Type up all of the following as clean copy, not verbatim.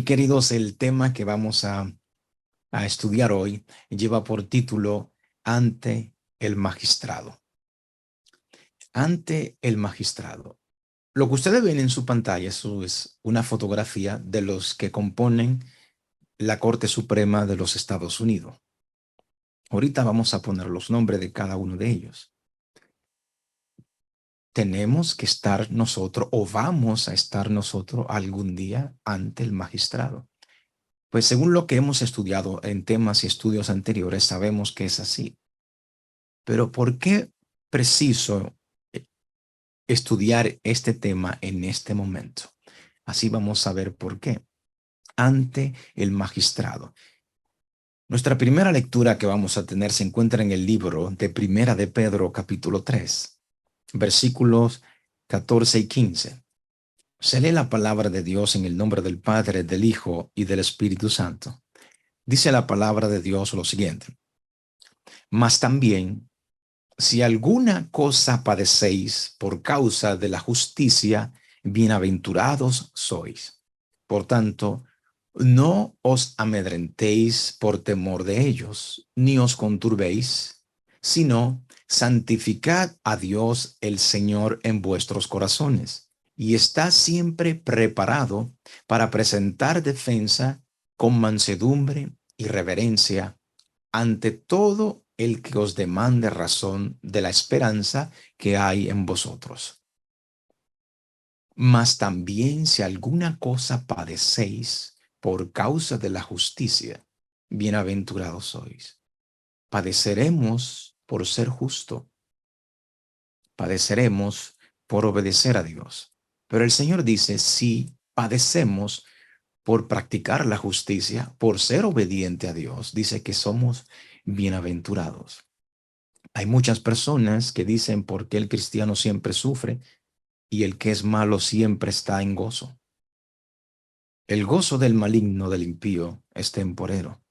queridos, el tema que vamos a estudiar hoy lleva por título Ante el magistrado. Ante el magistrado. Lo que ustedes ven en su pantalla, eso es una fotografía de los que componen la Corte Suprema de los Estados Unidos. Ahorita vamos a poner los nombres de cada uno de ellos. Tenemos que estar nosotros o vamos a estar nosotros algún día ante el magistrado. Pues según lo que hemos estudiado en temas y estudios anteriores, sabemos que es así. Pero ¿por qué preciso estudiar este tema en este momento? Así vamos a ver por qué. Ante el magistrado. Nuestra primera lectura que vamos a tener se encuentra en el libro de Primera de Pedro, capítulo 3, versículos 14 y 15. Se lee la palabra de Dios en el nombre del Padre, del Hijo y del Espíritu Santo. Dice la palabra de Dios lo siguiente: mas también, si alguna cosa padecéis por causa de la justicia, bienaventurados sois. Por tanto, no os amedrentéis por temor de ellos, ni os conturbéis, sino santificad a Dios el Señor en vuestros corazones, y está siempre preparado para presentar defensa con mansedumbre y reverencia ante todo el que os demande razón de la esperanza que hay en vosotros. Mas también si alguna cosa padecéis por causa de la justicia, bienaventurados sois. Padeceremos por ser justo, padeceremos por obedecer a Dios. Pero el Señor dice, si padecemos por practicar la justicia, por ser obediente a Dios, dice que somos bienaventurados. Hay muchas personas que dicen por qué el cristiano siempre sufre y el que es malo siempre está en gozo. El gozo del maligno, del impío, es temporero,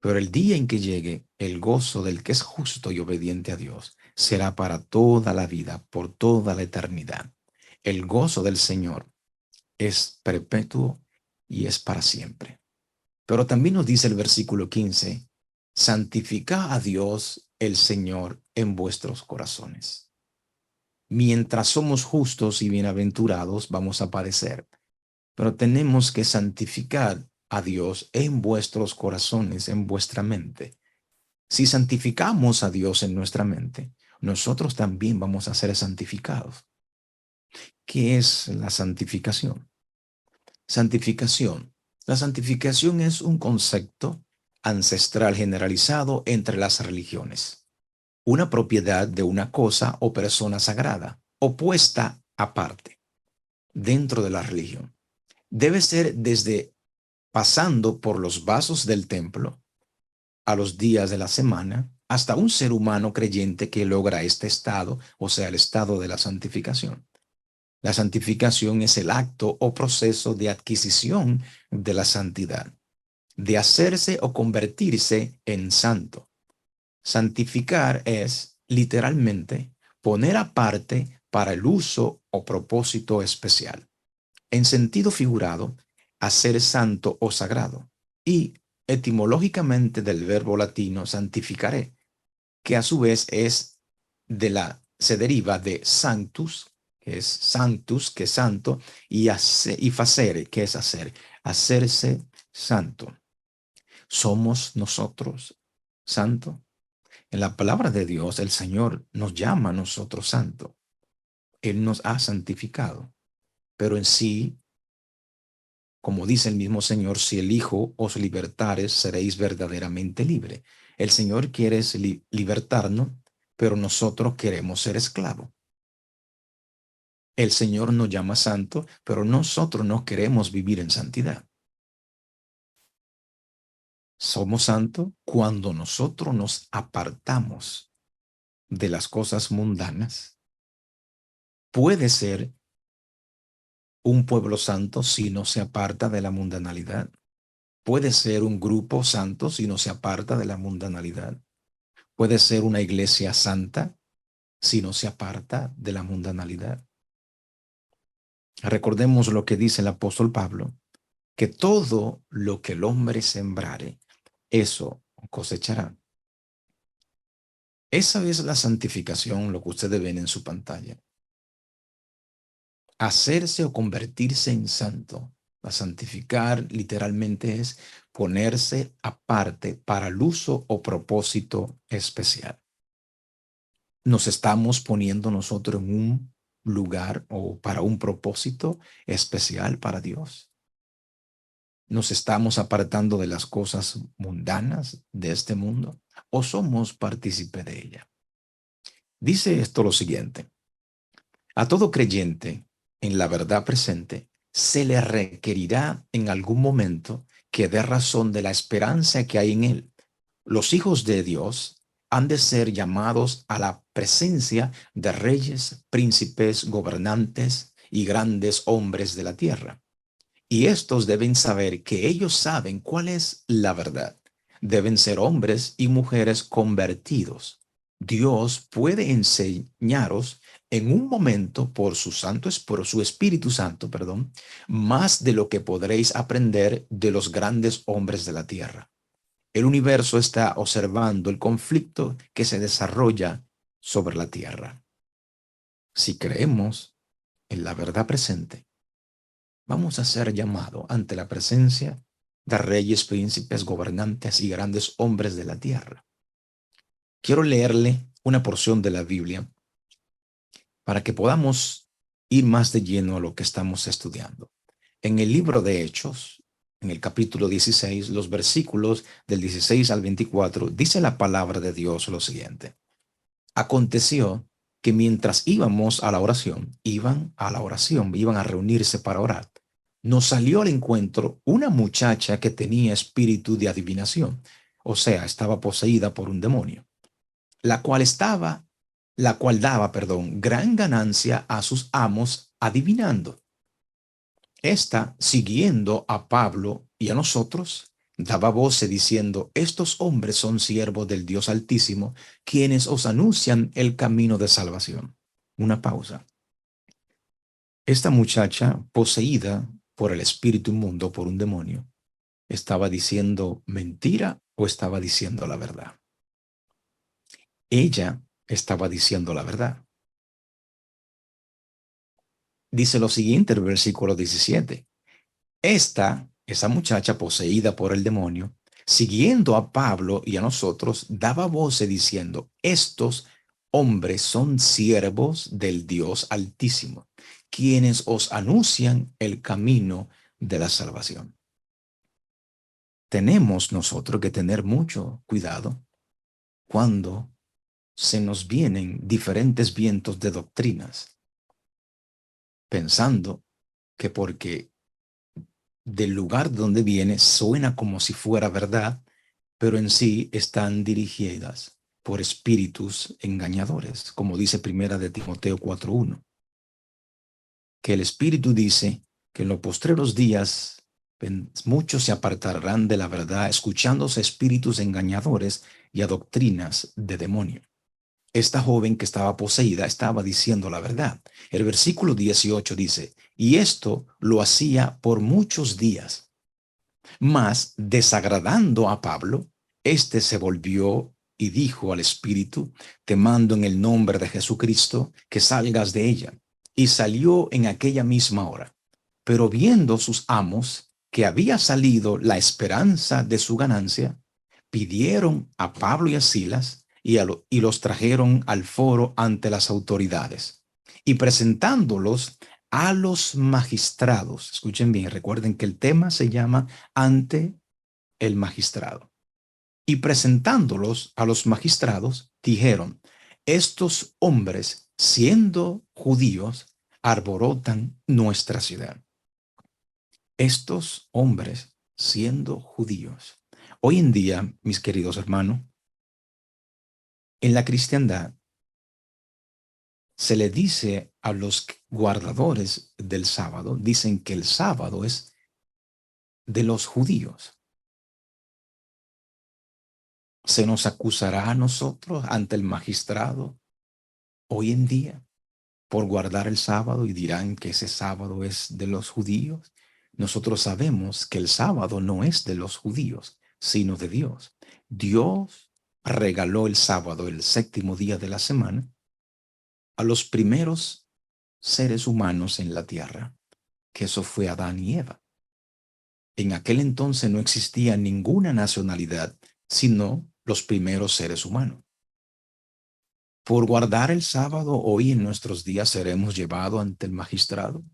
pero el día en que llegue el gozo del que es justo y obediente a Dios será para toda la vida, por toda la eternidad. El gozo del Señor es perpetuo y es para siempre. Pero también nos dice el versículo 15, santificad a Dios el Señor en vuestros corazones. Mientras somos justos y bienaventurados, vamos a padecer, pero tenemos que santificar a Dios en vuestros corazones, en vuestra mente. Si santificamos a Dios en nuestra mente, nosotros también vamos a ser santificados. ¿Qué es la santificación? Santificación. La santificación es un concepto ancestral generalizado entre las religiones, una propiedad de una cosa o persona sagrada, opuesta aparte, dentro de la religión. Debe ser desde pasando por los vasos del templo a los días de la semana, hasta un ser humano creyente que logra este estado, o sea, el estado de la santificación. La santificación es el acto o proceso de adquisición de la santidad, de hacerse o convertirse en santo. Santificar es, literalmente, poner aparte para el uso o propósito especial. En sentido figurado, hacer santo o sagrado. Y etimológicamente del verbo latino santificare, que a su vez se deriva de sanctus, que es santo, y facere, que es hacer, hacerse santo. ¿Somos nosotros santo? En la palabra de Dios, el Señor nos llama a nosotros santo. Él nos ha santificado, pero en sí, como dice el mismo Señor, si el Hijo os libertares, seréis verdaderamente libre. El Señor quiere libertarnos, pero nosotros queremos ser esclavos. El Señor nos llama santo, pero nosotros no queremos vivir en santidad. Somos santos cuando nosotros nos apartamos de las cosas mundanas. Puede ser un pueblo santo si no se aparta de la mundanalidad. Puede ser un grupo santo si no se aparta de la mundanalidad. Puede ser una iglesia santa si no se aparta de la mundanalidad. Recordemos lo que dice el apóstol Pablo que todo lo que el hombre sembrare, eso cosechará. Esa es la santificación, lo que ustedes ven en su pantalla. Hacerse o convertirse en santo. La santificar literalmente es ponerse aparte para el uso o propósito especial. Nos estamos poniendo nosotros en un lugar o para un propósito especial para Dios. Nos estamos apartando de las cosas mundanas de este mundo o somos partícipe de ella. Dice esto lo siguiente: a todo creyente en la verdad presente se le requerirá en algún momento que dé razón de la esperanza que hay en él. Los hijos de Dios han de ser llamados a la presencia de reyes, príncipes, gobernantes y grandes hombres de la tierra. Y estos deben saber que ellos saben cuál es la verdad. Deben ser hombres y mujeres convertidos. Dios puede enseñaros en un momento por su Espíritu Santo, perdón, más de lo que podréis aprender de los grandes hombres de la tierra. El universo está observando el conflicto que se desarrolla sobre la tierra. Si creemos en la verdad presente, vamos a ser llamados ante la presencia de reyes, príncipes, gobernantes y grandes hombres de la tierra. Quiero leerle una porción de la Biblia para que podamos ir más de lleno a lo que estamos estudiando. En el libro de Hechos, en el capítulo 16, los versículos del 16 al 24, dice la palabra de Dios lo siguiente: aconteció que mientras íbamos a la oración, iban a reunirse para orar, nos salió al encuentro una muchacha que tenía espíritu de adivinación, o sea, estaba poseída por un demonio, la cual estaba, la cual daba, perdón, gran ganancia a sus amos adivinando. Esta, siguiendo a Pablo y a nosotros, daba voces diciendo: estos hombres son siervos del Dios Altísimo, quienes os anuncian el camino de salvación. Una pausa. Esta muchacha, poseída por el espíritu inmundo, por un demonio, ¿estaba diciendo mentira o estaba diciendo la verdad? Ella estaba diciendo la verdad. Dice lo siguiente el versículo 17: esa muchacha poseída por el demonio, siguiendo a Pablo y a nosotros, daba voces diciendo: estos hombres son siervos del Dios Altísimo, quienes os anuncian el camino de la salvación. Tenemos nosotros que tener mucho cuidado cuando se nos vienen diferentes vientos de doctrinas, pensando que porque del lugar donde viene suena como si fuera verdad, pero en sí están dirigidas por espíritus engañadores, como dice Primera de Timoteo 4:1, que el Espíritu dice que en los postreros días muchos se apartarán de la verdad, escuchándose espíritus engañadores y a doctrinas de demonio. Esta joven que estaba poseída estaba diciendo la verdad. El versículo 18 dice: y esto lo hacía por muchos días, mas desagradando a Pablo, éste se volvió y dijo al espíritu: te mando en el nombre de Jesucristo que salgas de ella. Y salió en aquella misma hora. Pero viendo sus amos que había salido la esperanza de su ganancia, pidieron a Pablo y a Silas y los trajeron al foro ante las autoridades. Y presentándolos a los magistrados, escuchen bien, recuerden que el tema se llama ante el magistrado. Y presentándolos a los magistrados, dijeron: estos hombres, siendo judíos, arborotan nuestra ciudad. Estos hombres, siendo judíos. Hoy en día, mis queridos hermanos, en la cristiandad se le dice a los guardadores del sábado, dicen que el sábado es de los judíos. Se nos acusará a nosotros ante el magistrado hoy en día por guardar el sábado y dirán que ese sábado es de los judíos. Nosotros sabemos que el sábado no es de los judíos, sino de Dios. Dios regaló el sábado, el séptimo día de la semana, a los primeros seres humanos en la tierra, que eso fue Adán y Eva. En aquel entonces no existía ninguna nacionalidad, sino los primeros seres humanos. Por guardar el sábado, hoy en nuestros días seremos llevados ante el magistrado.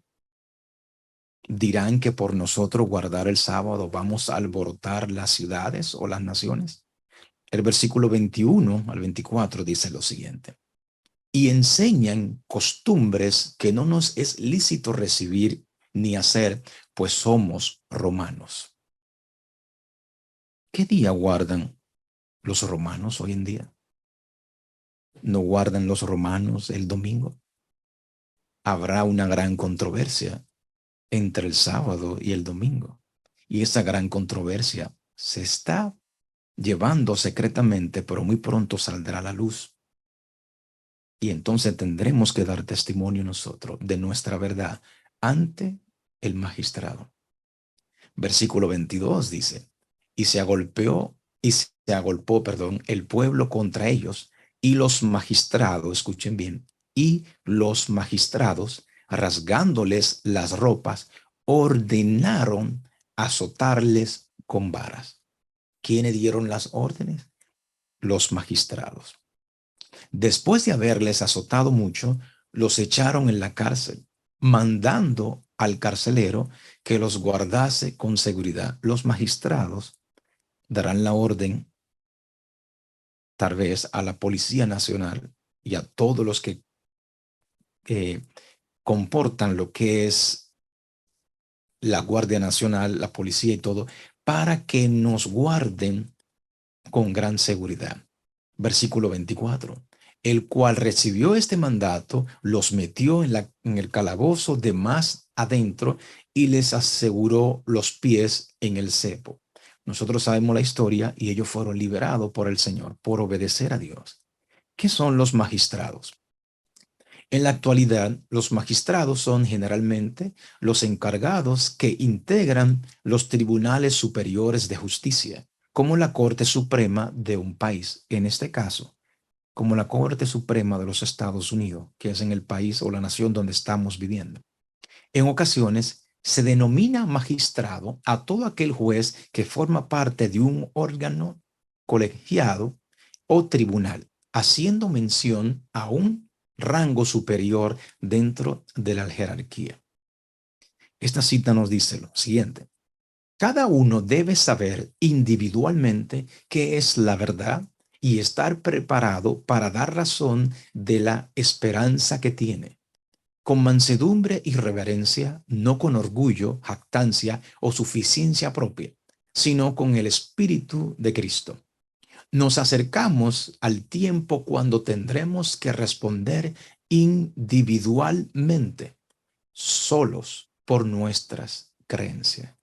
Dirán que por nosotros guardar el sábado vamos a alborotar las ciudades o las naciones. El versículo 21 al 24 dice lo siguiente: y enseñan costumbres que no nos es lícito recibir ni hacer, pues somos romanos. ¿Qué día guardan los romanos hoy en día? ¿No guardan los romanos el domingo? Habrá una gran controversia entre el sábado y el domingo. Y esa gran controversia se está llevando secretamente, pero muy pronto saldrá a la luz. Y entonces tendremos que dar testimonio nosotros de nuestra verdad ante el magistrado. Versículo 22 dice: y se agolpó, perdón, el pueblo contra ellos, y los magistrados, escuchen bien, y los magistrados, rasgándoles las ropas, ordenaron azotarles con varas. ¿Quiénes dieron las órdenes? Los magistrados. Después de haberles azotado mucho, los echaron en la cárcel, mandando al carcelero que los guardase con seguridad. Los magistrados darán la orden, tal vez, a la Policía Nacional y a todos los que eh, comportan lo que es la Guardia Nacional, la policía y todo, para que nos guarden con gran seguridad. Versículo 24: el cual recibió este mandato, los metió en el calabozo de más adentro y les aseguró los pies en el cepo. Nosotros sabemos la historia y ellos fueron liberados por el Señor por obedecer a Dios. ¿Qué son los magistrados? En la actualidad, los magistrados son generalmente los encargados que integran los tribunales superiores de justicia, como la Corte Suprema de un país, en este caso, como la Corte Suprema de los Estados Unidos, que es en el país o la nación donde estamos viviendo. En ocasiones, se denomina magistrado a todo aquel juez que forma parte de un órgano colegiado o tribunal, haciendo mención a un rango superior dentro de la jerarquía. Esta cita nos dice lo siguiente: cada uno debe saber individualmente qué es la verdad y estar preparado para dar razón de la esperanza que tiene, con mansedumbre y reverencia, no con orgullo, jactancia o suficiencia propia, sino con el Espíritu de Cristo. Nos acercamos al tiempo cuando tendremos que responder individualmente, solos por nuestras creencias,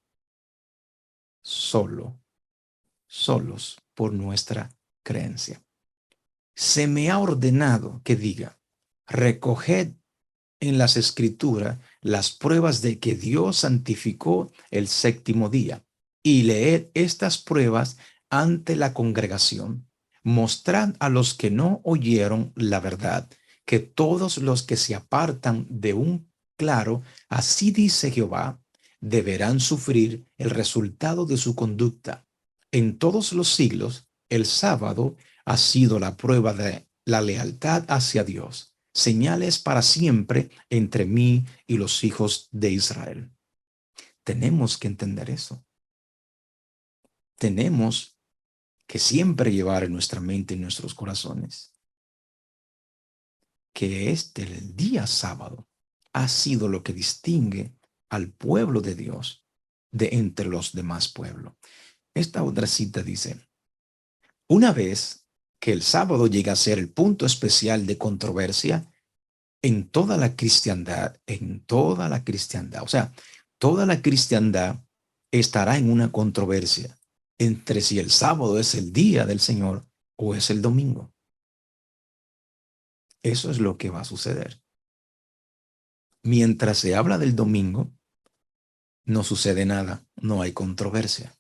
solo, solos por nuestra creencia. Se me ha ordenado que diga: recoged en las escrituras las pruebas de que Dios santificó el séptimo día, y leed estas pruebas ante la congregación. Mostrad a los que no oyeron la verdad, que todos los que se apartan de un claro, así dice Jehová, deberán sufrir el resultado de su conducta. En todos los siglos, el sábado ha sido la prueba de la lealtad hacia Dios, señales para siempre entre mí y los hijos de Israel. Tenemos que entender eso. Tenemos que siempre llevar en nuestra mente y en nuestros corazones que el día sábado ha sido lo que distingue al pueblo de Dios de entre los demás pueblos. Esta otra cita dice: una vez que el sábado llega a ser el punto especial de controversia en toda la cristiandad, o sea, toda la cristiandad estará en una controversia entre si el sábado es el día del Señor o es el domingo. Eso es lo que va a suceder. Mientras se habla del domingo, no sucede nada, no hay controversia.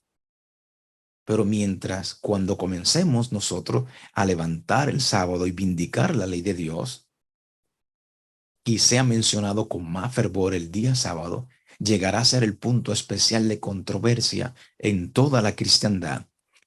Pero mientras, cuando comencemos nosotros a levantar el sábado y vindicar la ley de Dios, y sea mencionado con más fervor el día sábado, llegará a ser el punto especial de controversia en toda la cristiandad,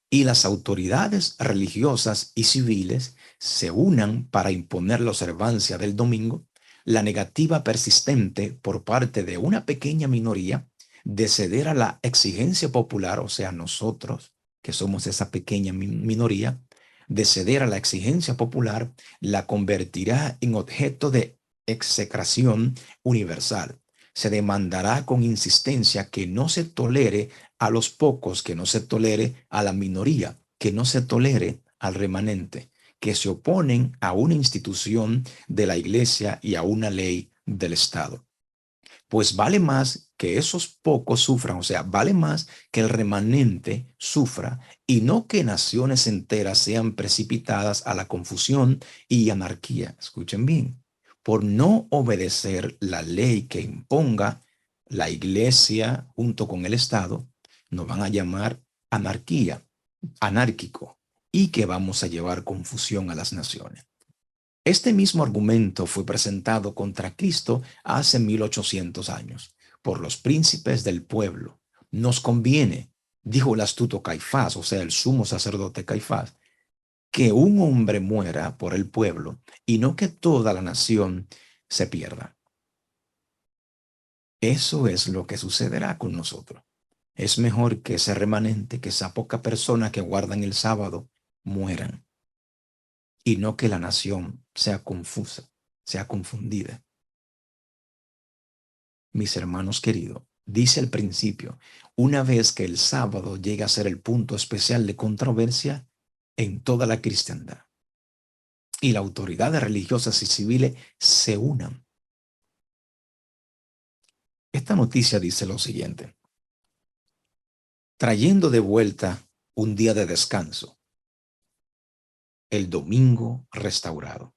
y las autoridades religiosas y civiles se unan para imponer la observancia del domingo. La negativa persistente por parte de una pequeña minoría de ceder a la exigencia popular, o sea, nosotros que somos esa pequeña minoría, de ceder a la exigencia popular, la convertirá en objeto de execración universal. Se demandará con insistencia que no se tolere a los pocos, que no se tolere a la minoría, que no se tolere al remanente, que se oponen a una institución de la iglesia y a una ley del Estado. Pues vale más que esos pocos sufran, o sea, vale más que el remanente sufra y no que naciones enteras sean precipitadas a la confusión y anarquía. Escuchen bien, por no obedecer la ley que imponga la iglesia junto con el Estado, nos van a llamar anarquía, anárquico, y que vamos a llevar confusión a las naciones. Este mismo argumento fue presentado contra Cristo hace 1800 años por los príncipes del pueblo. Nos conviene, dijo el astuto Caifás, o sea, el sumo sacerdote Caifás, que un hombre muera por el pueblo y no que toda la nación se pierda. Eso es lo que sucederá con nosotros. Es mejor que ese remanente, que esa poca persona que guardan el sábado, mueran y no que la nación sea confusa, sea confundida. Mis hermanos queridos, dice al principio, una vez que el sábado llega a ser el punto especial de controversia en toda la cristiandad y las autoridades religiosas y civiles se unan. Esta noticia dice lo siguiente: trayendo de vuelta un día de descanso, el domingo restaurado.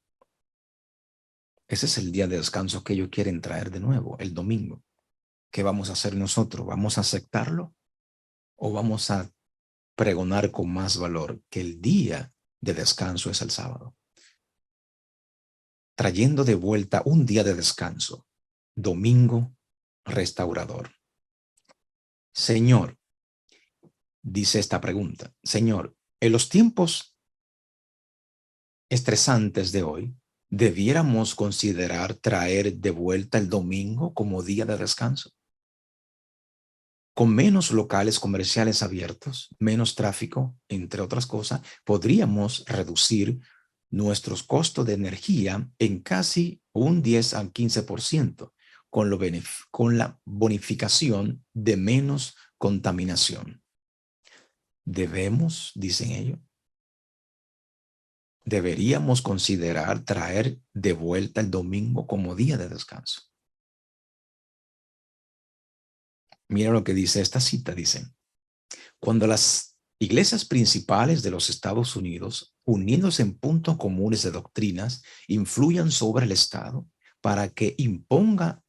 Ese es el día de descanso que ellos quieren traer de nuevo, el domingo. ¿Qué vamos a hacer nosotros? ¿Vamos a aceptarlo o vamos a pregonar con más valor que el día de descanso es el sábado? Trayendo de vuelta un día de descanso, domingo restaurador. Señor, dice esta pregunta, Señor, en los tiempos estresantes de hoy, ¿debiéramos considerar traer de vuelta el domingo como día de descanso? Con menos locales comerciales abiertos, menos tráfico, entre otras cosas, podríamos reducir nuestros costos de energía en casi un 10 al 15% con la bonificación de menos contaminación. Debemos, dicen ellos, deberíamos considerar traer de vuelta el domingo como día de descanso. Mira lo que dice esta cita, dice: cuando las iglesias principales de los Estados Unidos, uniéndose en puntos comunes de doctrinas, influyan sobre el Estado para que imponga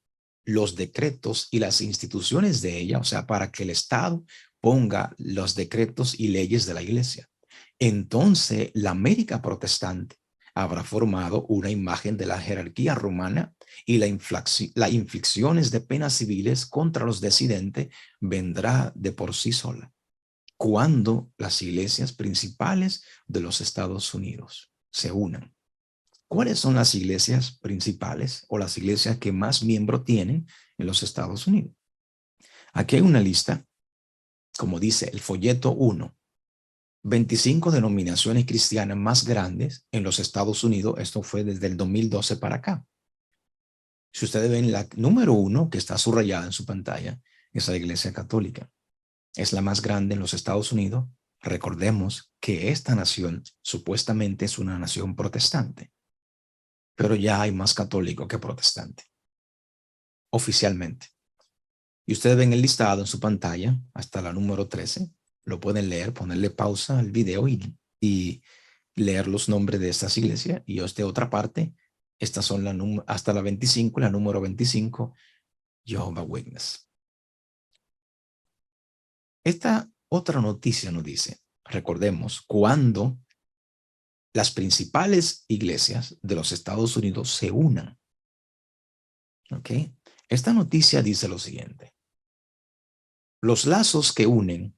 los decretos y las instituciones de ella, o sea, para que el Estado ponga los decretos y leyes de la iglesia. Entonces, la América protestante habrá formado una imagen de la jerarquía romana y las inflicciones de penas civiles contra los disidentes vendrá de por sí sola cuando las iglesias principales de los Estados Unidos se unan. ¿Cuáles son las iglesias principales o las iglesias que más miembros tienen en los Estados Unidos? Aquí hay una lista, como dice el folleto 1, 25 denominaciones cristianas más grandes en los Estados Unidos. Esto fue desde el 2012 para acá. Si ustedes ven la número 1 que está subrayada en su pantalla, es la Iglesia Católica. Es la más grande en los Estados Unidos. Recordemos que esta nación supuestamente es una nación protestante, pero ya hay más católico que protestante, oficialmente. Y ustedes ven el listado en su pantalla hasta la número 13. Lo pueden leer, ponerle pausa al video y leer los nombres de estas iglesias. Y de otra parte, estas son hasta la 25, la número 25, Jehovah's Witness. Esta otra noticia nos dice, recordemos, cuando las principales iglesias de los Estados Unidos se unan. ¿Ok? Esta noticia dice lo siguiente. Los lazos que unen,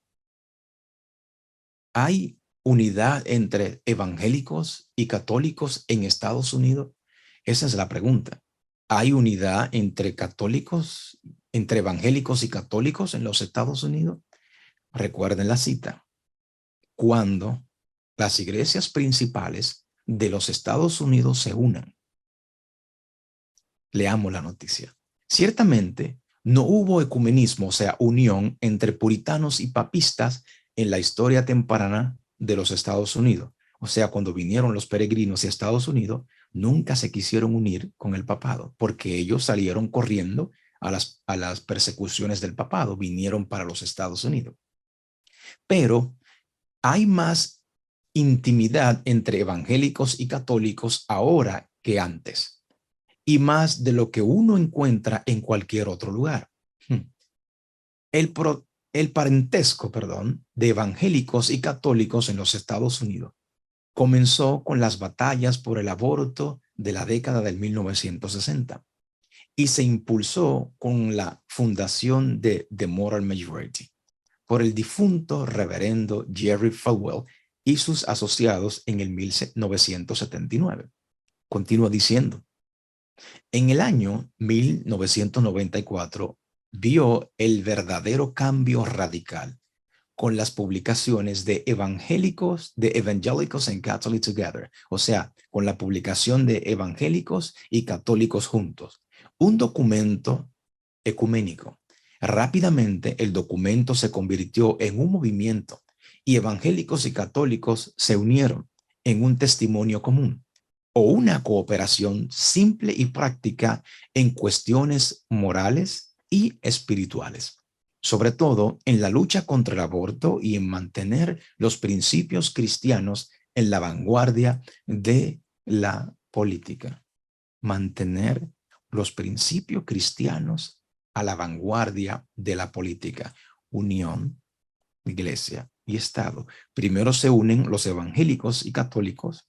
¿hay unidad entre evangélicos y católicos en Estados Unidos? Esa es la pregunta. ¿Hay unidad entre católicos, entre evangélicos y católicos en los Estados Unidos? Recuerden la cita. Cuando las iglesias principales de los Estados Unidos se unan. Leamos la noticia. Ciertamente, no hubo ecumenismo, o sea, unión entre puritanos y papistas en la historia temprana de los Estados Unidos. O sea, cuando vinieron los peregrinos a Estados Unidos, nunca se quisieron unir con el papado, porque ellos salieron corriendo a las persecuciones del papado, vinieron para los Estados Unidos. Pero hay más intimidad entre evangélicos y católicos ahora que antes, y más de lo que uno encuentra en cualquier otro lugar. El, el parentesco, de evangélicos y católicos en los Estados Unidos comenzó con las batallas por el aborto de la década del 1960 y se impulsó con la fundación de The Moral Majority por el difunto reverendo Jerry Falwell y sus asociados en el 1979. Continúa diciendo, en el año 1994 vio el verdadero cambio radical con las publicaciones de evangélicos, de Evangelicals and Catholics Together, o sea, con la publicación de evangélicos y católicos juntos, un documento ecuménico. Rápidamente el documento se convirtió en un movimiento y evangélicos y católicos se unieron en un testimonio común o una cooperación simple y práctica en cuestiones morales y espirituales, sobre todo en la lucha contra el aborto y en mantener los principios cristianos en la vanguardia de la política. Mantener los principios cristianos a la vanguardia de la política. Unión, iglesia y Estado. Primero se unen los evangélicos y católicos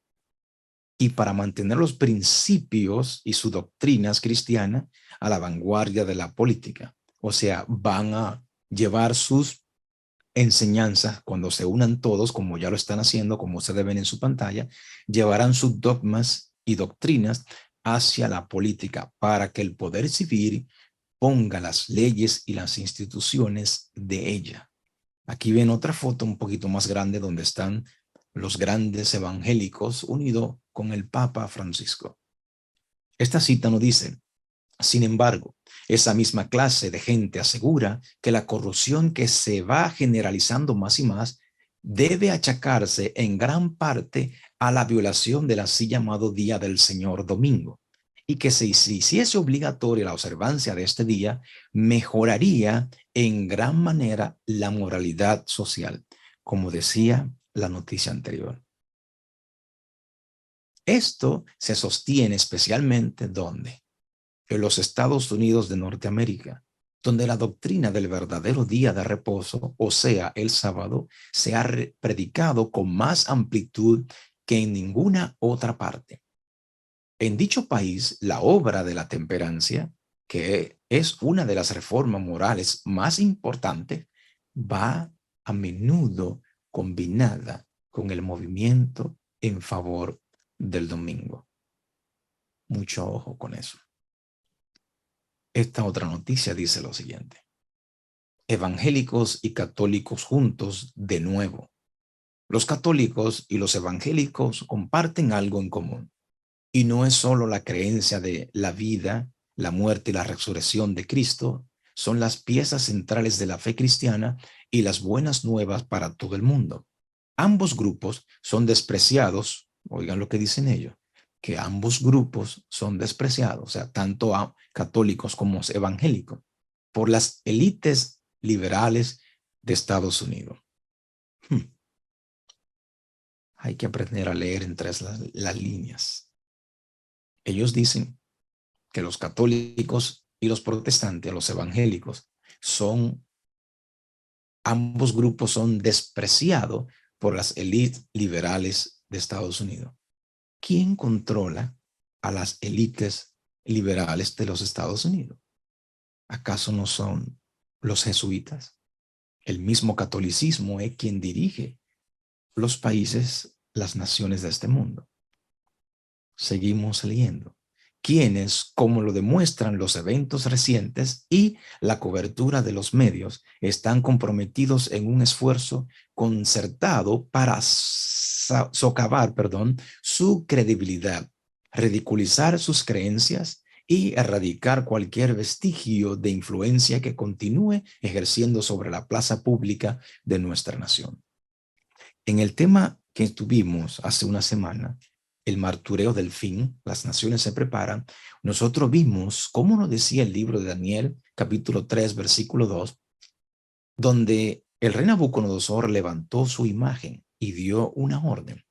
y para mantener los principios y sus doctrinas cristianas a la vanguardia de la política. O sea, van a llevar sus enseñanzas cuando se unan todos, como ya lo están haciendo, como ustedes ven en su pantalla, llevarán sus dogmas y doctrinas hacia la política para que el poder civil ponga las leyes y las instituciones de ella. Aquí ven otra foto un poquito más grande donde están los grandes evangélicos unidos con el Papa Francisco. Esta cita nos dice, sin embargo, esa misma clase de gente asegura que la corrupción que se va generalizando más y más debe achacarse en gran parte a la violación del así llamado Día del Señor Domingo, y que si se hiciese obligatoria la observancia de este día, mejoraría en gran manera la moralidad social, como decía la noticia anterior. Esto se sostiene especialmente ¿dónde? En los Estados Unidos de Norteamérica, donde la doctrina del verdadero día de reposo, o sea, el sábado, se ha predicado con más amplitud que en ninguna otra parte. En dicho país, la obra de la temperancia, que es una de las reformas morales más importantes, va a menudo combinada con el movimiento en favor del domingo. Mucho ojo con eso. Esta otra noticia dice lo siguiente. Evangélicos y católicos juntos de nuevo. Los católicos y los evangélicos comparten algo en común. Y no es solo la creencia de la vida, la muerte y la resurrección de Cristo, son las piezas centrales de la fe cristiana y las buenas nuevas para todo el mundo. Ambos grupos son despreciados, oigan lo que dicen ellos, que ambos grupos son despreciados, o sea, tanto a católicos como evangélicos, por las élites liberales de Estados Unidos. Hay que aprender a leer entre las líneas. Ellos dicen que los católicos y los protestantes, los evangélicos, son Ambos grupos son despreciados por las élites liberales de Estados Unidos. ¿Quién controla a las élites liberales de los Estados Unidos? ¿Acaso no son los jesuitas? El mismo catolicismo es quien dirige los países, las naciones de este mundo. Seguimos leyendo. Quienes, como lo demuestran los eventos recientes y la cobertura de los medios, están comprometidos en un esfuerzo concertado para socavar, su credibilidad, ridiculizar sus creencias y erradicar cualquier vestigio de influencia que continúe ejerciendo sobre la plaza pública de nuestra nación. En el tema que tuvimos hace una semana, el martureo del fin, las naciones se preparan, nosotros vimos, como nos decía el libro de Daniel, capítulo 3, versículo 2, donde el rey Nabucodonosor levantó su imagen y dio una orden.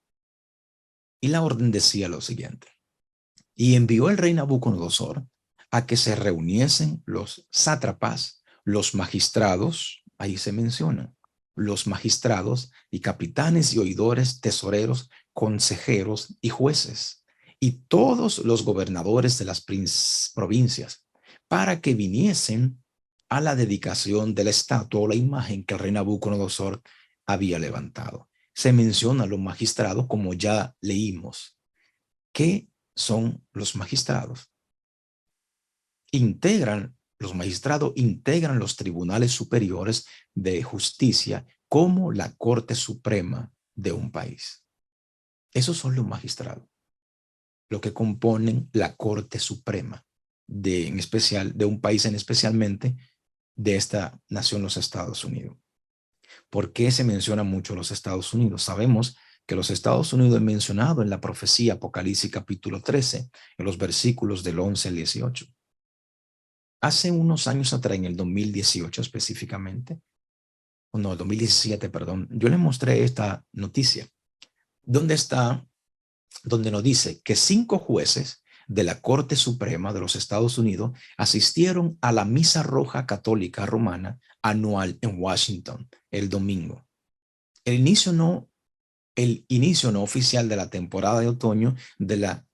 Y la orden decía lo siguiente: y envió el rey Nabucodonosor a que se reuniesen los sátrapas, los magistrados, ahí se menciona, los magistrados y capitanes y oidores, tesoreros, consejeros y jueces, y todos los gobernadores de las provincias, para que viniesen a la dedicación de la estatua o la imagen que el rey Nabucodonosor había levantado. Se menciona a los magistrados, como ya leímos. ¿Qué son los magistrados? Los magistrados integran los tribunales superiores de justicia como la Corte Suprema de un país. Esos son los magistrados, lo que componen la Corte Suprema en especial de un país, especialmente de esta nación, los Estados Unidos. ¿Por qué se menciona mucho los Estados Unidos? Sabemos que los Estados Unidos es mencionado en la profecía Apocalipsis capítulo 13, en los versículos del 11 al 18. Hace unos años atrás, en el 2018 específicamente, o no, el 2017, perdón, yo le mostré esta noticia, donde nos dice que 5 jueces de la Corte Suprema de los Estados Unidos asistieron a la Misa Roja Católica Romana anual en Washington el domingo. El inicio no oficial de la temporada de otoño de la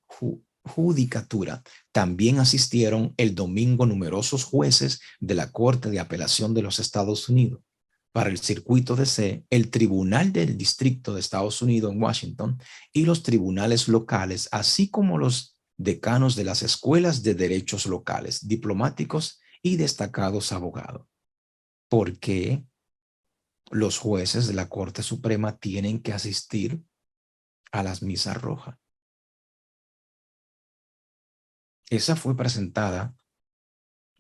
judicatura. También asistieron el domingo numerosos jueces de la Corte de Apelación de los Estados Unidos. Para el circuito DC, el Tribunal del Distrito de Estados Unidos en Washington y los tribunales locales, así como los decanos de las escuelas de derechos locales, diplomáticos y destacados abogados. ¿Por qué los jueces de la Corte Suprema tienen que asistir a las misas rojas? Esa fue presentada,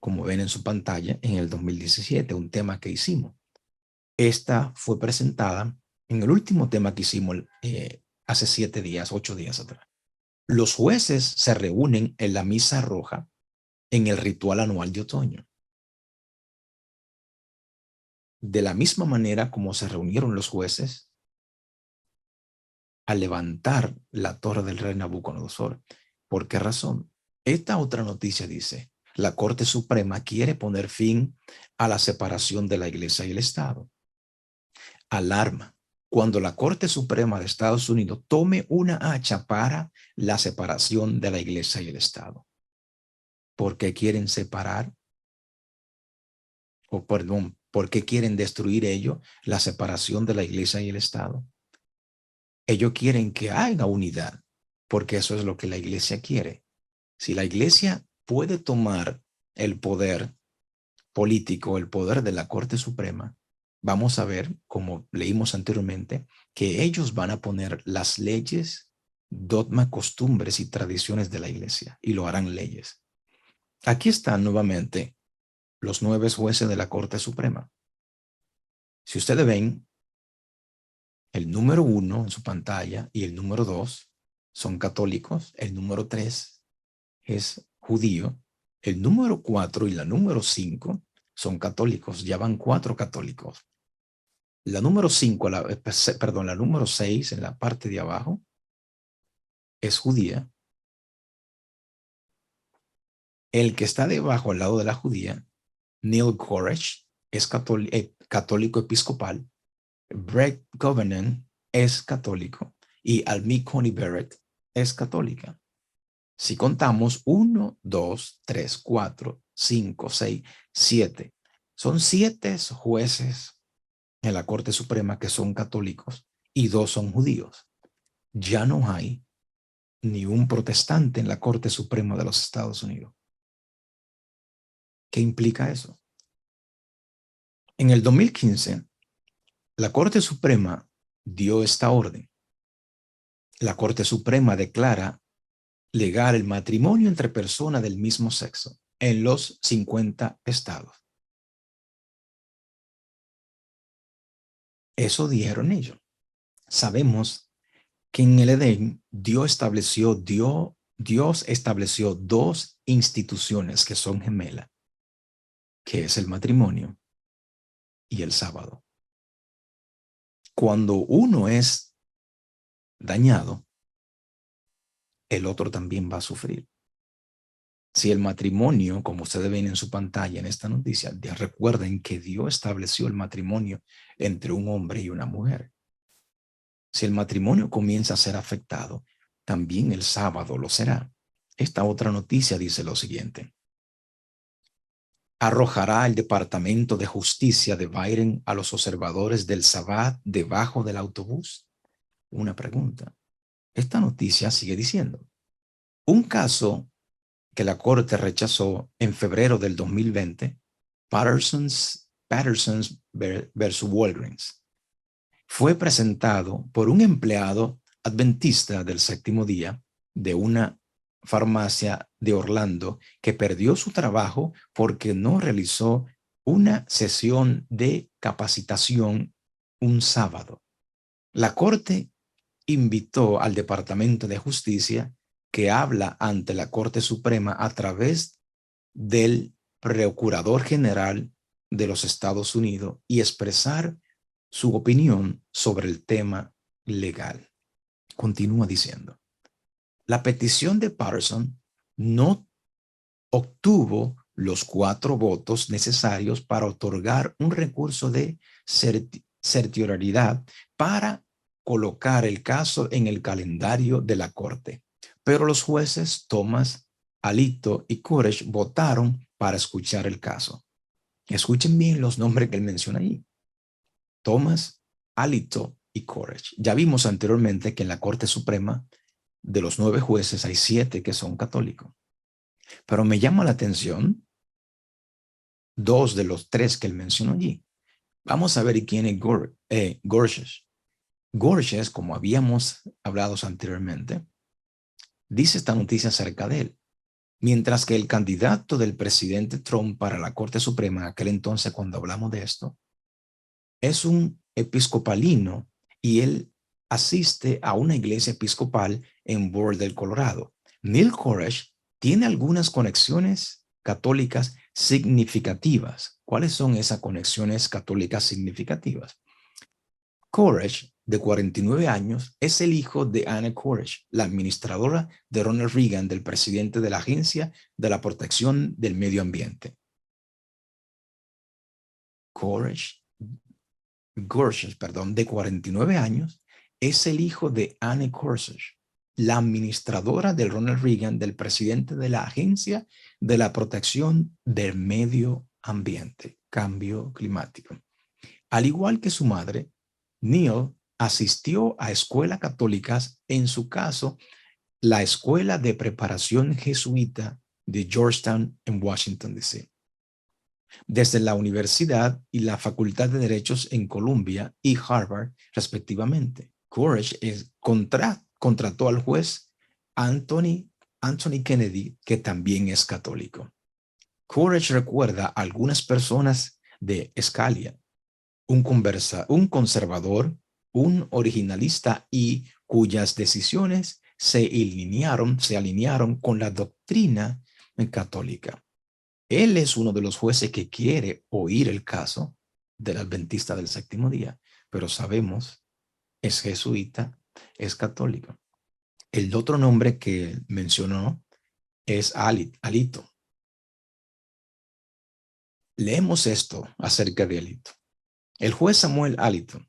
como ven en su pantalla, en el 2017, un tema que hicimos. Esta fue presentada en el último tema que hicimos hace 7 días, 8 días atrás. Los jueces se reúnen en la misa roja en el ritual anual de otoño. De la misma manera como se reunieron los jueces a levantar la torre del rey Nabucodonosor. ¿Por qué razón? Esta otra noticia dice: la Corte Suprema quiere poner fin a la separación de la Iglesia y el Estado. Alarma: cuando la Corte Suprema de Estados Unidos tome una hacha para la separación de la Iglesia y el Estado. ¿Por qué quieren separar? O perdón, ¿por qué quieren destruir ellos la separación de la Iglesia y el Estado? Ellos quieren que haya unidad, porque eso es lo que la Iglesia quiere. Si la Iglesia puede tomar el poder político, el poder de la Corte Suprema, vamos a ver, como leímos anteriormente, que ellos van a poner las leyes, dogmas, costumbres y tradiciones de la Iglesia y lo harán leyes. Aquí están nuevamente los 9 jueces de la Corte Suprema. Si ustedes ven, el número 1 en su pantalla y el número 2 son católicos, el número 3 es judío, el número 4 y la número 5 son católicos, ya van 4 católicos. La número 5, la número 6 en la parte de abajo es judía. El que está debajo al lado de la judía, Neil Courage, es católico episcopal, Brett Covenant es católico y Almi Coney Barrett es católica. Si contamos 1, 2, 3, 4, 5, 6, 7. Son 7 jueces en la Corte Suprema que son católicos y 2 son judíos. Ya no hay ni un protestante en la Corte Suprema de los Estados Unidos. ¿Qué implica eso? En el 2015, la Corte Suprema dio esta orden. La Corte Suprema declara legal el matrimonio entre personas del mismo sexo en los 50 estados. Eso dijeron ellos. Sabemos que en el Edén Dios estableció 2 instituciones que son gemelas, que es el matrimonio y el sábado. Cuando uno es dañado, el otro también va a sufrir. Si el matrimonio, como ustedes ven en su pantalla en esta noticia, recuerden que Dios estableció el matrimonio entre un hombre y una mujer. Si el matrimonio comienza a ser afectado, también el sábado lo será. Esta otra noticia dice lo siguiente. Arrojará el Departamento de Justicia de Biden a los observadores del Sabbat debajo del autobús. Una pregunta. Esta noticia sigue diciendo. Un caso que la Corte rechazó en febrero del 2020, Patterson's versus Walgreens, fue presentado por un empleado adventista del séptimo día de una farmacia de Orlando que perdió su trabajo porque no realizó una sesión de capacitación un sábado. La Corte invitó al Departamento de Justicia, que habla ante la Corte Suprema a través del Procurador General de los Estados Unidos, y expresar su opinión sobre el tema legal. Continúa diciendo, la petición de Patterson no obtuvo los 4 votos necesarios para otorgar un recurso de certioridad para colocar el caso en el calendario de la Corte. Pero los jueces Thomas, Alito y Courage votaron para escuchar el caso. Escuchen bien los nombres que él menciona ahí. Thomas, Alito y Courage. Ya vimos anteriormente que en la Corte Suprema de los 9 jueces hay 7 que son católicos. Pero me llama la atención 2 de los 3 que él mencionó allí. Vamos a ver quién es Gorsuch. Gorsuch, como habíamos hablado anteriormente, dice esta noticia acerca de él. Mientras que el candidato del presidente Trump para la Corte Suprema, en aquel entonces cuando hablamos de esto, es un episcopalino y él asiste a una iglesia episcopal en Boulder, Colorado. Neil Courage tiene algunas conexiones católicas significativas. ¿Cuáles son esas conexiones católicas significativas? Courage, de 49 años, es el hijo de Anna Courage, la administradora de Ronald Reagan, del presidente de la Agencia de la Protección del Medio Ambiente. Gorsuch, de 49 años, es el hijo de Anne Gorsuch, la administradora de Ronald Reagan, del presidente de la Agencia de la Protección del Medio Ambiente, Cambio Climático. Al igual que su madre, Neil asistió a escuelas católicas, en su caso, la Escuela de Preparación Jesuita de Georgetown en Washington, D.C. Desde la universidad y la Facultad de Derechos en Columbia y Harvard, respectivamente. Courage contrató al juez Anthony Kennedy, que también es católico. Courage recuerda a algunas personas de Scalia, un conservador, un originalista y cuyas decisiones se alinearon con la doctrina católica. Él es uno de los jueces que quiere oír el caso del adventista del séptimo día, pero sabemos, es jesuita, es católico. El otro nombre que mencionó es Alito. Leemos esto acerca de Alito. El juez Samuel Alito,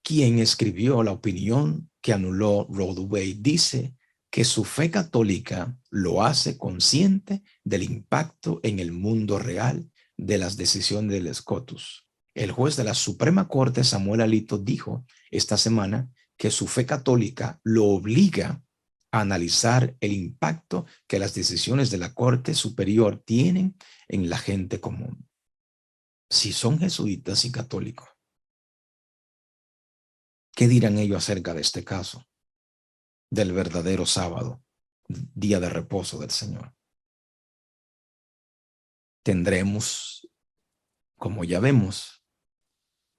quien escribió la opinión que anuló Roe v. Wade, dice que su fe católica lo hace consciente del impacto en el mundo real de las decisiones del SCOTUS. El juez de la Suprema Corte, Samuel Alito, dijo esta semana que su fe católica lo obliga a analizar el impacto que las decisiones de la Corte Superior tienen en la gente común. Si son jesuitas y católicos, ¿qué dirán ellos acerca de este caso, del verdadero sábado, día de reposo del Señor? Tendremos, como ya vemos,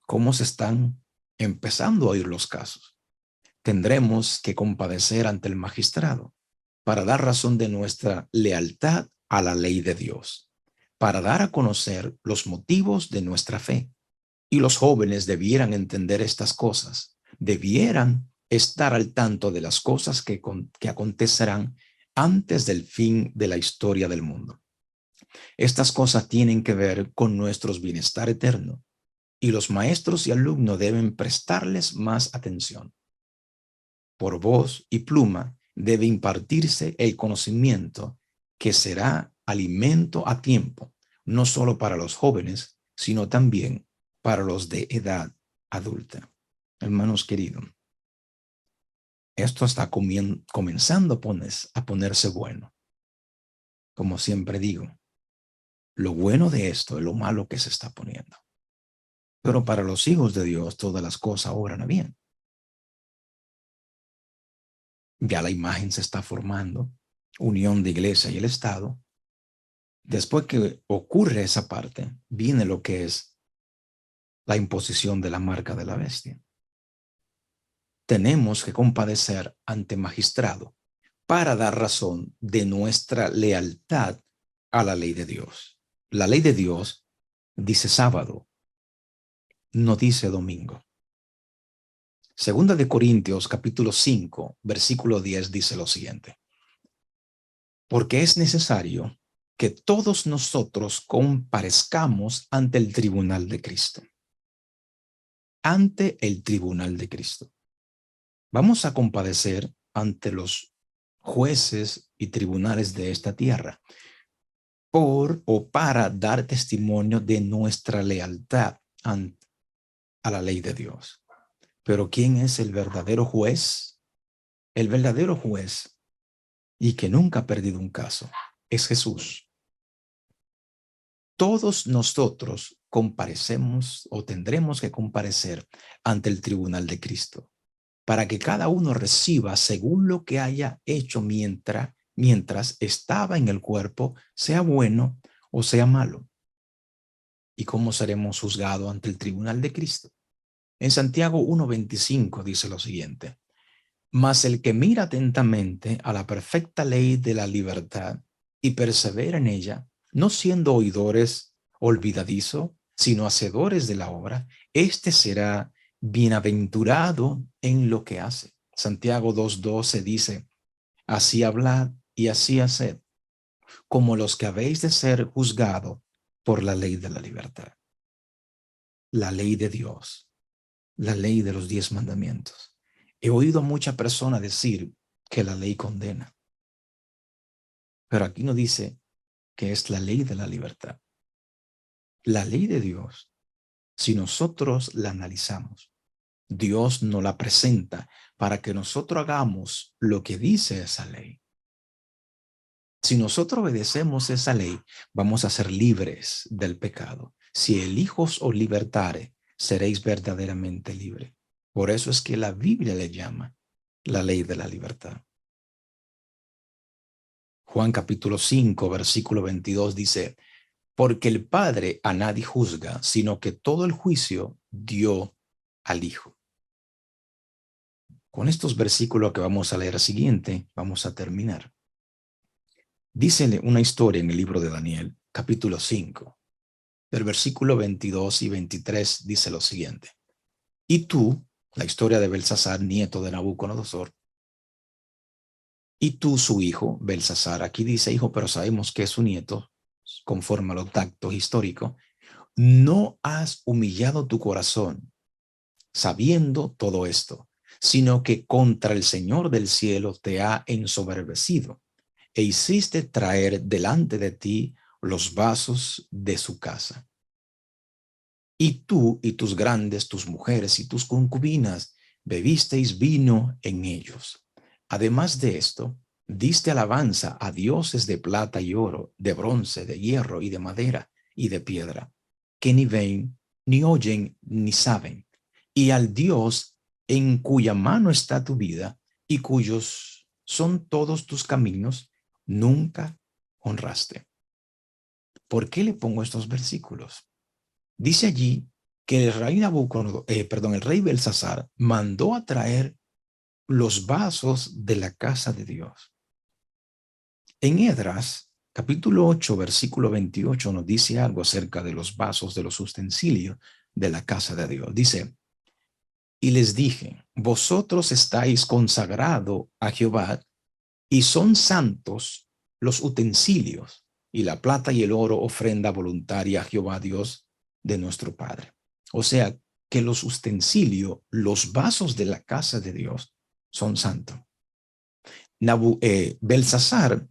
cómo se están empezando a oír los casos. Tendremos que compadecer ante el magistrado para dar razón de nuestra lealtad a la ley de Dios, para dar a conocer los motivos de nuestra fe. Y los jóvenes debieran entender estas cosas, debieran estar al tanto de las cosas que acontecerán antes del fin de la historia del mundo. Estas cosas tienen que ver con nuestro bienestar eterno y los maestros y alumnos deben prestarles más atención. Por voz y pluma debe impartirse el conocimiento que será alimento a tiempo, no solo para los jóvenes, sino también para los de edad adulta. Hermanos queridos, esto está comenzando a ponerse bueno. Como siempre digo, lo bueno de esto es lo malo que se está poniendo. Pero para los hijos de Dios todas las cosas obran a bien. Ya la imagen se está formando, unión de iglesia y el Estado. Después que ocurre esa parte, viene lo que es la imposición de la marca de la bestia. Tenemos que compadecer ante magistrado para dar razón de nuestra lealtad a la ley de Dios. La ley de Dios dice sábado, no dice domingo. Segunda de Corintios, capítulo 5, versículo 10 dice lo siguiente. Porque es necesario que todos nosotros comparezcamos ante el tribunal de Cristo. Ante el tribunal de Cristo. Vamos a compadecer ante los jueces y tribunales de esta tierra por o para dar testimonio de nuestra lealtad a la ley de Dios. Pero ¿quién es el verdadero juez? El verdadero juez, y que nunca ha perdido un caso, es Jesús. Todos nosotros comparecemos o tendremos que comparecer ante el tribunal de Cristo para que cada uno reciba según lo que haya hecho mientras estaba en el cuerpo, sea bueno o sea malo. ¿Y cómo seremos juzgados ante el tribunal de Cristo? En Santiago 1:25 dice lo siguiente: mas el que mira atentamente a la perfecta ley de la libertad y persevera en ella, no siendo oidores olvidadizo, sino hacedores de la obra, éste será bienaventurado en lo que hace. Santiago 2:12 dice: así hablad y así haced, como los que habéis de ser juzgados por la ley de la libertad. La ley de Dios, la ley de los 10 mandamientos. He oído a muchas personas decir que la ley condena, pero aquí no dice que es la ley de la libertad. La ley de Dios, si nosotros la analizamos, Dios nos la presenta para que nosotros hagamos lo que dice esa ley. Si nosotros obedecemos esa ley, vamos a ser libres del pecado. Si el Hijo os libertare, seréis verdaderamente libres. Por eso es que la Biblia le llama la ley de la libertad. Juan capítulo 5, versículo 22 dice: porque el Padre a nadie juzga, sino que todo el juicio dio al Hijo. Con estos versículos que vamos a leer siguiente, vamos a terminar. Dice una historia en el libro de Daniel, capítulo 5, del versículo 22 y 23, dice lo siguiente: y tú, la historia de Belsasar, nieto de Nabucodonosor, y tú, su hijo, Belsasar, aquí dice hijo, pero sabemos que es su nieto, conforme a los datos históricos, no has humillado tu corazón sabiendo todo esto, sino que contra el Señor del cielo te ha ensoberbecido e hiciste traer delante de ti los vasos de su casa. Y tú y tus grandes, tus mujeres y tus concubinas bebisteis vino en ellos. Además de esto, diste alabanza a dioses de plata y oro, de bronce, de hierro y de madera y de piedra, que ni ven, ni oyen, ni saben, y al Dios en cuya mano está tu vida y cuyos son todos tus caminos, nunca honraste. ¿Por qué le pongo estos versículos? Dice allí que el rey el rey Belsasar mandó a traer los vasos de la casa de Dios. En Esdras, capítulo 8, versículo 28, nos dice algo acerca de los vasos, de los utensilios de la casa de Dios. Dice, y les dije, vosotros estáis consagrado a Jehová y son santos los utensilios y la plata y el oro ofrenda voluntaria a Jehová Dios de nuestro Padre. O sea, que los utensilios, los vasos de la casa de Dios son santos. Belsasar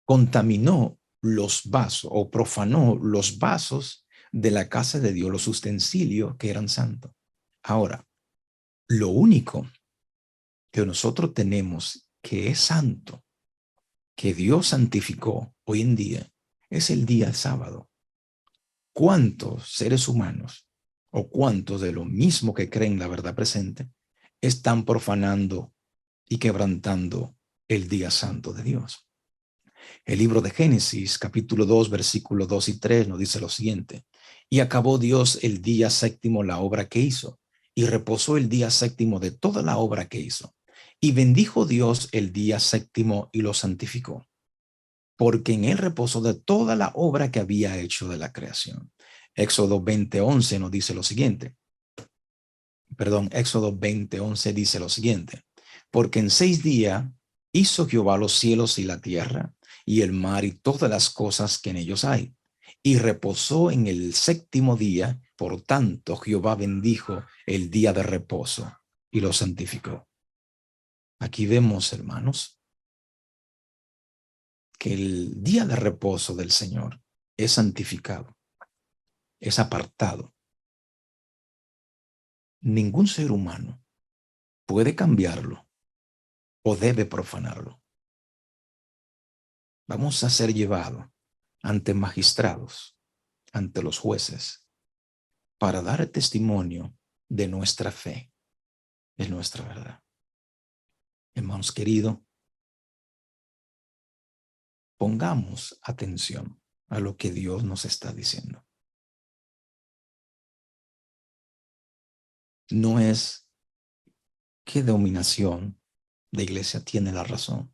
contaminó los vasos o profanó los vasos de la casa de Dios, los utensilios que eran santos. Ahora, lo único que nosotros tenemos que es santo, que Dios santificó hoy en día, es el día sábado. ¿Cuántos seres humanos o cuántos de lo mismo que creen la verdad presente están profanando y quebrantando el día santo de Dios? El libro de Génesis, capítulo 2, versículos 2 y 3 nos dice lo siguiente: y acabó Dios el día séptimo la obra que hizo, y reposó el día séptimo de toda la obra que hizo. Y bendijo Dios el día séptimo y lo santificó, porque en él reposó de toda la obra que había hecho de la creación. Éxodo 20:11 nos dice lo siguiente. Éxodo 20:11 dice lo siguiente: porque en 6 días hizo Jehová los cielos y la tierra y el mar y todas las cosas que en ellos hay, y reposó en el séptimo día. Por tanto, Jehová bendijo el día de reposo y lo santificó. Aquí vemos, hermanos, que el día de reposo del Señor es santificado, es apartado. Ningún ser humano puede cambiarlo o debe profanarlo. Vamos a ser llevados ante magistrados, ante los jueces, para dar testimonio de nuestra fe, de nuestra verdad. Hermanos queridos, pongamos atención a lo que Dios nos está diciendo. No es qué dominación de iglesia tiene la razón.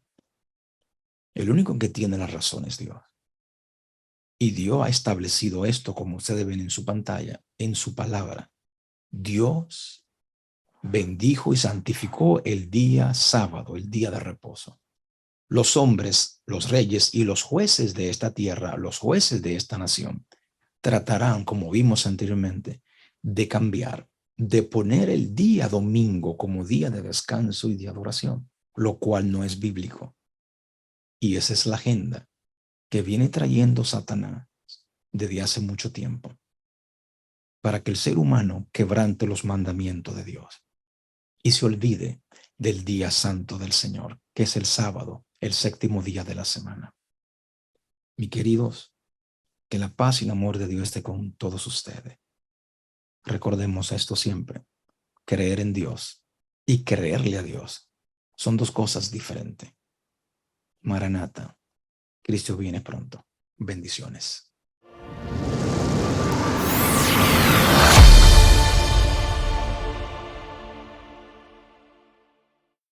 El único que tiene la razón es Dios. Y Dios ha establecido esto, como ustedes ven en su pantalla, en su palabra. Dios bendijo y santificó el día sábado, el día de reposo. Los hombres, los reyes y los jueces de esta tierra, los jueces de esta nación, tratarán, como vimos anteriormente, de cambiar, de poner el día domingo como día de descanso y de adoración, lo cual no es bíblico. Y esa es la agenda que viene trayendo Satanás desde hace mucho tiempo, para que el ser humano quebrante los mandamientos de Dios y se olvide del día santo del Señor, que es el sábado, el séptimo día de la semana. Mis queridos, que la paz y el amor de Dios esté con todos ustedes. Recordemos esto siempre: creer en Dios y creerle a Dios son dos cosas diferentes. Maranata, Cristo viene pronto. Bendiciones.